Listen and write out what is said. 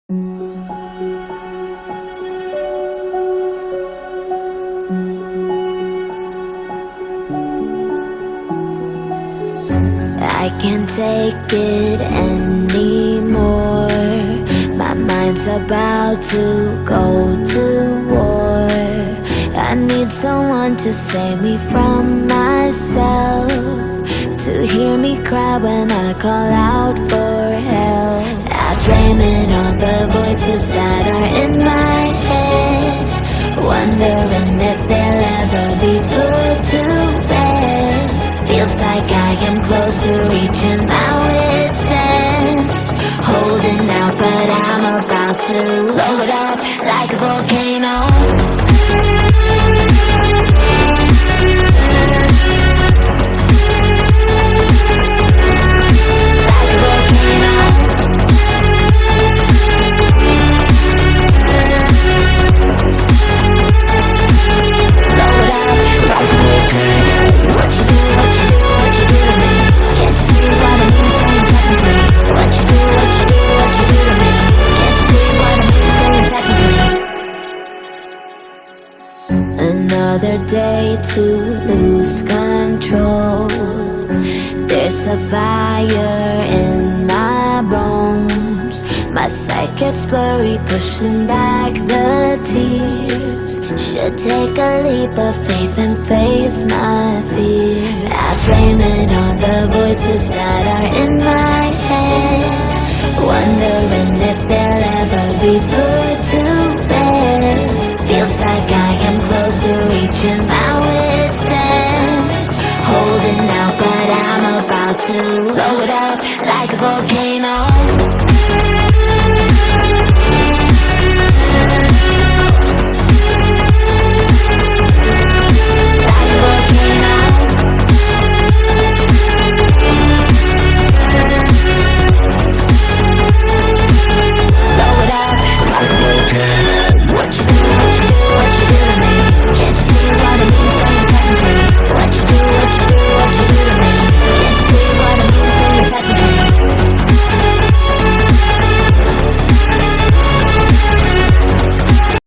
I can't take it anymore. My mind's about to go to war. I need someone to save me from myself, to hear me cry when I call out for help. I blame it on the voices that are in my head, wondering if they'll ever be put to bed. Feels like I am close to reaching my wit's end, holding out but I'm about to blow it up like a volcano. Another day to lose control. There's a fire in my bones. My sight gets blurry, pushing back the tears. Should take a leap of faith and face my fear. I blame it on the voices that are in my head, wondering if they'll ever be put